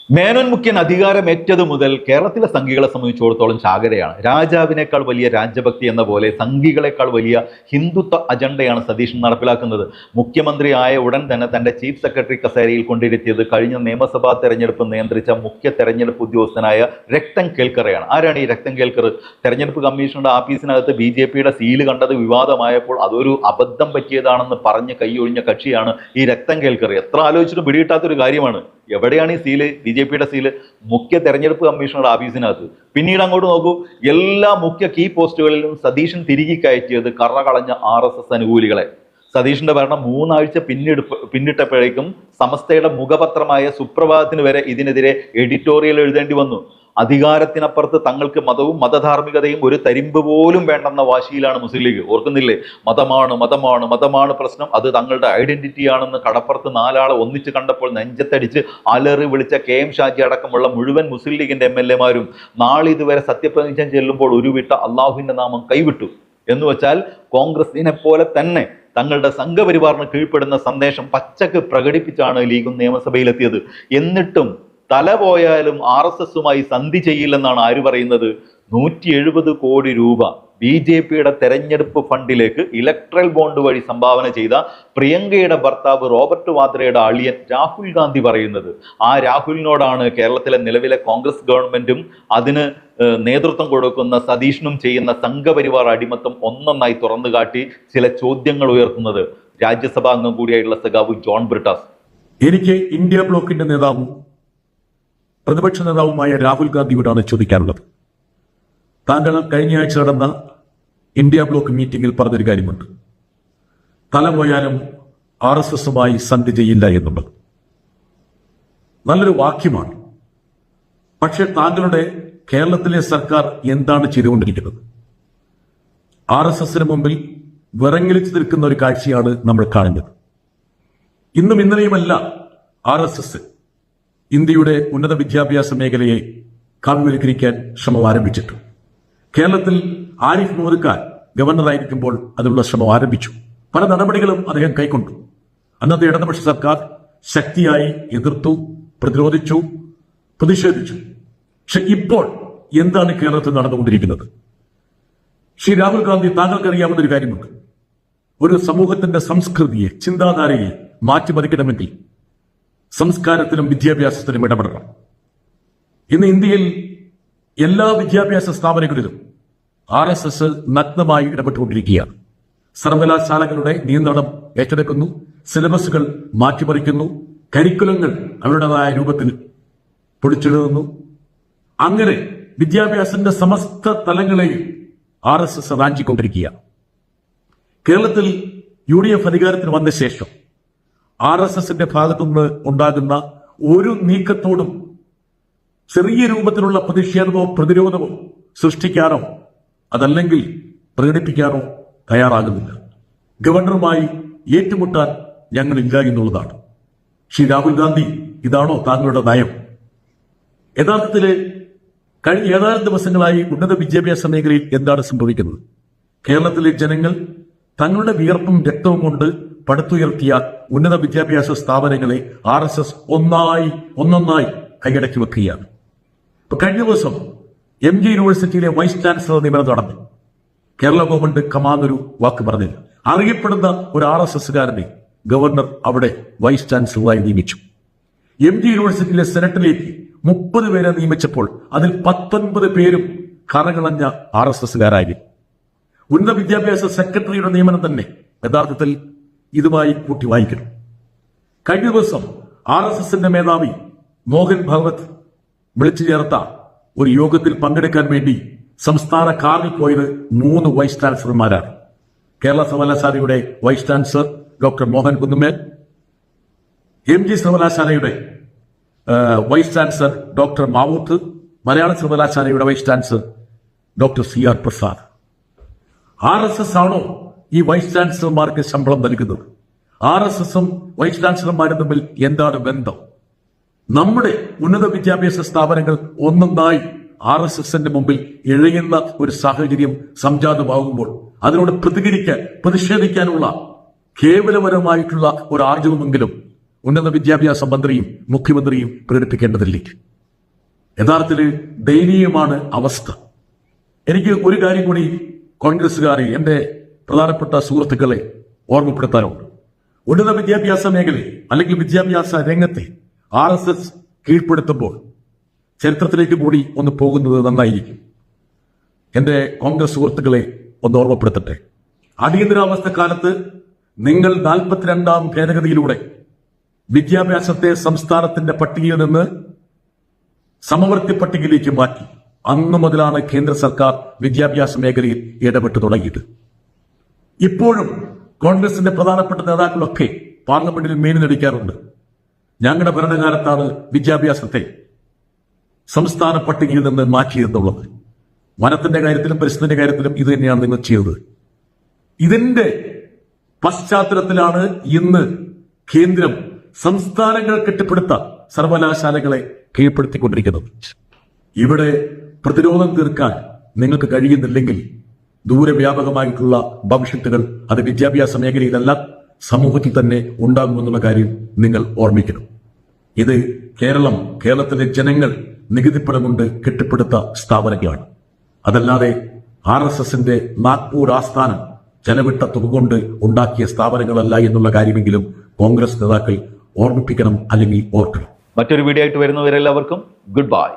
മേനോൻ മുഖ്യൻ അധികാരമേറ്റതു മുതൽ കേരളത്തിലെ സംഘികളെ സംബന്ധിച്ചിടത്തോളം ചാകരയാണ്. രാജാവിനേക്കാൾ വലിയ രാജഭക്തി എന്ന പോലെ സംഘികളെക്കാൾ വലിയ ഹിന്ദുത്വ അജണ്ടയാണ് സതീശൻ നടപ്പിലാക്കുന്നത്. മുഖ്യമന്ത്രിയായ ഉടൻ തന്നെ തന്റെ ചീഫ് സെക്രട്ടറി കസേരയിൽ കൊണ്ടിരുത്തിയത് കഴിഞ്ഞ നിയമസഭാ തെരഞ്ഞെടുപ്പ് നിയന്ത്രിച്ച മുഖ്യ തെരഞ്ഞെടുപ്പ് ഉദ്യോഗസ്ഥനായ രക്തൻ കേൽക്കറയാണ്. ആരാണ് ഈ രക്തൻ കേൽക്കർ? തെരഞ്ഞെടുപ്പ് കമ്മീഷനുടെ ആഫീസിനകത്ത് BJP-യുടെ സീല് കണ്ടത് വിവാദമായപ്പോൾ അതൊരു അബദ്ധം പറ്റിയതാണെന്ന് പറഞ്ഞ് കൈയൊഴിഞ്ഞ കക്ഷിയാണ് ഈ രക്തൻ കേൽക്കർ. എത്ര ആലോചിച്ചിട്ടും പിടികിട്ടാത്തൊരു കാര്യമാണ്. എവിടെയാണ് ഈ സീല്? BJP-യുടെ സീല് മുഖ്യ തെരഞ്ഞെടുപ്പ് കമ്മീഷണറുടെ ഓഫീസിനകത്ത്. പിന്നീട് അങ്ങോട്ട് നോക്കൂ, എല്ലാ മുഖ്യ കീ പോസ്റ്റുകളിലും സതീശൻ തിരികെ കയറ്റിയത് കറകളഞ്ഞ RSS അനുകൂലികളെ. സതീഷിന്റെ ഭരണം 3 ആഴ്ച പിന്നിട്ടപ്പോഴേക്കും സമസ്തയുടെ മുഖപത്രമായ സുപ്രഭാതത്തിന് വരെ ഇതിനെതിരെ എഡിറ്റോറിയൽ എഴുതേണ്ടി വന്നു. അധികാരത്തിനപ്പുറത്ത് തങ്ങൾക്ക് മതവും മതധാർമ്മികതയും ഒരു തരിമ്പ് പോലും വേണ്ടെന്ന വാശിയിലാണ് മുസ്ലിം ലീഗ്. ഓർക്കുന്നില്ലേ? മതമാണ് പ്രശ്നം, അത് തങ്ങളുടെ ഐഡന്റിറ്റി ആണെന്ന് കടപ്പുറത്ത് 4 ആളെ ഒന്നിച്ച് കണ്ടപ്പോൾ നെഞ്ചത്തടിച്ച് അലറി വിളിച്ച KM ഷാജി അടക്കമുള്ള മുഴുവൻ മുസ്ലിം ലീഗിന്റെ MLA-മാരും നാളെ ഇതുവരെ സത്യപ്രതിജ്ഞ ചെല്ലുമ്പോൾ ഉരുവിട്ട അള്ളാഹുവിന്റെ നാമം കൈവിട്ടു. എന്ന് വെച്ചാൽ കോൺഗ്രസിനെ പോലെ തന്നെ തങ്ങളുടെ സംഘപരിവാറിന് കീഴ്പ്പെടുന്ന സന്ദേശം പച്ചക്ക് പ്രകടിപ്പിച്ചാണ് ലീഗും നിയമസഭയിലെത്തിയത്. എന്നിട്ടും തല പോയാലും RSS-ഉമായി സന്ധി ചെയ്യില്ലെന്നാണ് ആര് പറയുന്നത്? 170 കോടി രൂപ BJP-യുടെ തെരഞ്ഞെടുപ്പ് ഫണ്ടിലേക്ക് ഇലക്ട്രൽ ബോണ്ട് വഴി സംഭാവന ചെയ്ത പ്രിയങ്കയുടെ ഭർത്താവ് റോബർട്ട് വാദ്രയുടെ അളിയൻ രാഹുൽ ഗാന്ധി പറയുന്നത്. ആ രാഹുലിനോടാണ് കേരളത്തിലെ നിലവിലെ കോൺഗ്രസ് ഗവൺമെന്റും അതിന് നേതൃത്വം കൊടുക്കുന്ന സതീഷിനും ചെയ്യുന്ന സംഘപരിവാർ അടിമത്തം ഒന്നൊന്നായി തുറന്നു കാട്ടി ചില ചോദ്യങ്ങൾ ഉയർത്തുന്നത്. രാജ്യസഭാ അംഗം കൂടിയായിട്ടുള്ള സഖാവ് ജോൺ ബ്രിട്ടാസ്. എനിക്ക് ഇന്ത്യ ബ്ലോക്കിന്റെ നേതാവും പ്രതിപക്ഷ നേതാവുമായ രാഹുൽ ഗാന്ധിയോടാണ് ചോദിക്കാനുള്ളത്. താങ്കൾ കഴിഞ്ഞ ആഴ്ച നടന്ന ഇന്ത്യ ബ്ലോക്ക് മീറ്റിംഗിൽ പറഞ്ഞൊരു കാര്യമുണ്ട്, തല പോയാലും RSS-ഉമായി സന്ധി ചെയ്യില്ല എന്നുള്ളത്. നല്ലൊരു വാക്യമാണ്. പക്ഷെ താങ്കളുടെ കേരളത്തിലെ സർക്കാർ എന്താണ് ചെയ്തുകൊണ്ടിരിക്കുന്നത്? RSS-ന് മുമ്പിൽ വിറങ്ങലിച്ചു നിൽക്കുന്ന ഒരു കാഴ്ചയാണ് നമ്മൾ കാണുന്നത്. ഇന്നും ഇന്നലെയുമല്ല RSS ഇന്ത്യയുടെ ഉന്നത വിദ്യാഭ്യാസ മേഖലയെ കാവ്യവൽക്കരിക്കാൻ ശ്രമം ആരംഭിച്ചിട്ടു. കേരളത്തിൽ ആരിഫ് മുഹമ്മദ് ഖാൻ ഗവർണറായിരിക്കുമ്പോൾ അതിനുള്ള ശ്രമം ആരംഭിച്ചു. പല നടപടികളും അദ്ദേഹം കൈക്കൊണ്ടു. അന്നത്തെ ഇടതുപക്ഷ സർക്കാർ ശക്തിയായി എതിർത്തു, പ്രതിരോധിച്ചു, പ്രതിഷേധിച്ചു. പക്ഷെ ഇപ്പോൾ എന്താണ് കേരളത്തിൽ നടന്നുകൊണ്ടിരിക്കുന്നത്? ശ്രീ രാഹുൽ ഗാന്ധി, താങ്കൾക്കറിയാവുന്ന ഒരു കാര്യമുണ്ട്. ഒരു സമൂഹത്തിന്റെ സംസ്കൃതിയെ, ചിന്താധാരയെ മാറ്റിമറിക്കണമെങ്കിൽ സംസ്കാരത്തിലും വിദ്യാഭ്യാസത്തിലും ഇടപെടണം. ഇന്ന് ഇന്ത്യയിൽ എല്ലാ വിദ്യാഭ്യാസ സ്ഥാപനങ്ങളിലും RSS നഗ്നമായി ഇടപെട്ടുകൊണ്ടിരിക്കുകയാണ്. സർവകലാശാലകളുടെ നിയന്ത്രണം ഏറ്റെടുക്കുന്നു, സിലബസുകൾ മാറ്റിമറിക്കുന്നു, കരിക്കുലങ്ങൾ അവരുടേതായ രൂപത്തിൽ പൊടിച്ചെഴുതുന്നു. അങ്ങനെ വിദ്യാഭ്യാസത്തിന്റെ സമസ്ത തലങ്ങളെയും RSS റാഞ്ചിക്കൊണ്ടിരിക്കുകയാണ്. കേരളത്തിൽ UDF അധികാരത്തിന് വന്ന ശേഷം RSS-ന്റെ ഭാഗത്തുനിന്ന് ഉണ്ടാകുന്ന ഒരു നീക്കത്തോടും ചെറിയ രൂപത്തിലുള്ള പ്രതിഷേധമോ പ്രതിരോധമോ സൃഷ്ടിക്കാനോ അതല്ലെങ്കിൽ പ്രകടിപ്പിക്കാനോ തയ്യാറാകുന്നില്ല. ഗവർണറുമായി ഏറ്റുമുട്ടാൻ ഞങ്ങളില്ല എന്നുള്ളതാണ്. ശ്രീ രാഹുൽ ഗാന്ധി, ഇതാണോ താങ്കളുടെ നയം? യഥാർത്ഥത്തില് കഴിഞ്ഞ ഏതാനും ദിവസങ്ങളായി ഉന്നത വിദ്യാഭ്യാസ മേഖലയിൽ എന്താണ് സംഭവിക്കുന്നത്? കേരളത്തിലെ ജനങ്ങൾ തങ്ങളുടെ വിയർപ്പും രക്തവും കൊണ്ട് പടുത്തുയർത്തിയ ഉന്നത വിദ്യാഭ്യാസ സ്ഥാപനങ്ങളെ RSS ഒന്നൊന്നായി കൈയടക്കി വെക്കുകയാണ്. ഇപ്പൊ കഴിഞ്ഞ ദിവസം MG യൂണിവേഴ്സിറ്റിയിലെ വൈസ് ചാൻസലർ നിയമനം നടന്നു. കേരള ഗവൺമെന്റ് കമാന്നൊരു വാക്ക് പറഞ്ഞില്ല. അറിയപ്പെടുന്ന ഒരു RSS-കാരനെ ഗവർണർ അവിടെ വൈസ് ചാൻസലറായി നിയമിച്ചു. MG യൂണിവേഴ്സിറ്റിയിലെ സെനറ്റിലേക്ക് 30 പേരെ നിയമിച്ചപ്പോൾ അതിൽ 19 പേരും കറകളഞ്ഞ RSS-കാരായിരുന്നു. ഉന്നത വിദ്യാഭ്യാസ സെക്രട്ടറിയുടെ നിയമനം തന്നെ യഥാർത്ഥത്തിൽ ഇതുമായി കൂട്ടി വായിക്കണം. കഴിഞ്ഞ ദിവസം RSS-ന്റെ മേധാവി മോഹൻ ഭഗവത് വിളിച്ചു ചേർത്ത ഒരു യോഗത്തിൽ പങ്കെടുക്കാൻ വേണ്ടി സംസ്ഥാന കാറിൽ പോയത് 3 വൈസ് ചാൻസലർമാരാണ്. കേരള സർവകലാശാലയുടെ vice chancellor doctor Mohan Kunnummal, MG സർവകലാശാലയുടെ വൈസ് ചാൻസലർ ഡോക്ടർ മാവൂത്ത്, മലയാള സർവകലാശാലയുടെ vice chancellor doctor CR Prasad. RSS ആണോ ഈ വൈസ് ചാൻസലർമാർക്ക് ശമ്പളം നൽകുന്നത്? RSS-ഉം വൈസ് ചാൻസലർമാരും തമ്മിൽ എന്താണ് ബന്ധം? നമ്മുടെ ഉന്നത വിദ്യാഭ്യാസ സ്ഥാപനങ്ങൾ ഒന്നൊന്നായി RSS-ന്റെ മുമ്പിൽ ഇഴയുന്ന ഒരു സാഹചര്യം സംജാതമാകുമ്പോൾ അതിനോട് പ്രതിഷേധിക്കാനുള്ള കേവലപരമായിട്ടുള്ള ഒരു ആർജവമെങ്കിലും ഉന്നത വിദ്യാഭ്യാസ മന്ത്രിയും മുഖ്യമന്ത്രിയും പ്രകടിപ്പിക്കേണ്ടതില്ലേ? യഥാർത്ഥത്തിൽ ദയനീയമാണ് അവസ്ഥ. എനിക്ക് ഒരു കാര്യം കൂടി കോൺഗ്രസുകാരെ, എന്റെ പ്രധാനപ്പെട്ട സുഹൃത്തുക്കളെ ഓർമ്മപ്പെടുത്താനുണ്ട്. ഉന്നത വിദ്യാഭ്യാസ മേഖലയെ അല്ലെങ്കിൽ വിദ്യാഭ്യാസ രംഗത്തെ RSS കീഴ്പ്പെടുത്തുമ്പോൾ ചരിത്രത്തിലേക്ക് കൂടി ഒന്ന് പോകുന്നത് നന്നായിരിക്കും. എന്റെ കോൺഗ്രസ് സുഹൃത്തുക്കളെ ഒന്ന് ഓർമ്മപ്പെടുത്തട്ടെ. അടിയന്തരാവസ്ഥ കാലത്ത് നിങ്ങൾ 42ാം ഭേദഗതിയിലൂടെ വിദ്യാഭ്യാസത്തെ സംസ്ഥാനത്തിന്റെ പട്ടികയിൽ നിന്ന് സമവർത്തി പട്ടികയിലേക്ക് മാറ്റി. അന്നു മുതലാണ് കേന്ദ്ര സർക്കാർ വിദ്യാഭ്യാസ മേഖലയിൽ ഇടപെട്ടു തുടങ്ങിയത്. ഇപ്പോഴും കോൺഗ്രസിന്റെ പ്രധാനപ്പെട്ട നേതാക്കളൊക്കെ പാർലമെന്റിൽ മേനിനടിക്കാറുണ്ട്. ഞങ്ങളുടെ ഭരണകാലത്താണ് വിദ്യാഭ്യാസത്തെ സംസ്ഥാന പട്ടികയിൽ നിന്ന് മാറ്റിയെന്നുള്ളത്. വനത്തിന്റെ കാര്യത്തിലും പരിസ്ഥിതിന്റെ കാര്യത്തിലും ഇത് തന്നെയാണ് നിങ്ങൾ ചെയ്തത്. ഇതിന്റെ പശ്ചാത്തലത്തിലാണ് ഇന്ന് കേന്ദ്രം സംസ്ഥാനങ്ങൾ കെട്ടിപ്പടുത്ത സർവകലാശാലകളെ കീഴ്പ്പെടുത്തിക്കൊണ്ടിരിക്കുന്നത്. ഇവിടെ പ്രതിരോധം തീർക്കാൻ നിങ്ങൾക്ക് കഴിയുന്നില്ലെങ്കിൽ ദൂരവ്യാപകമായിട്ടുള്ള ഭവിഷ്യത്തുകൾ അത് വിദ്യാഭ്യാസ മേഖലയിലല്ല സമൂഹത്തിൽ തന്നെ ഉണ്ടാകുമെന്നുള്ള കാര്യം നിങ്ങൾ ഓർമ്മിക്കണം. ഇത് കേരളത്തിലെ ജനങ്ങൾ നികുതിപ്പണം കൊണ്ട് കെട്ടിപ്പടുത്ത സ്ഥാപനങ്ങളാണ്. അതല്ലാതെ RSSന്റെ നാഗ്പൂർ ആസ്ഥാനം ചെലവിട്ട തുക കൊണ്ട് ഉണ്ടാക്കിയ സ്ഥാപനങ്ങളല്ല എന്നുള്ള കാര്യമെങ്കിലും കോൺഗ്രസ് നേതാക്കൾ ഓർമ്മിപ്പിക്കണം, അല്ലെങ്കിൽ ഓർക്കണം. മറ്റൊരു വീഡിയോ ആയിട്ട് വരുന്നവരെല്ലാവർക്കും ഗുഡ് ബൈ.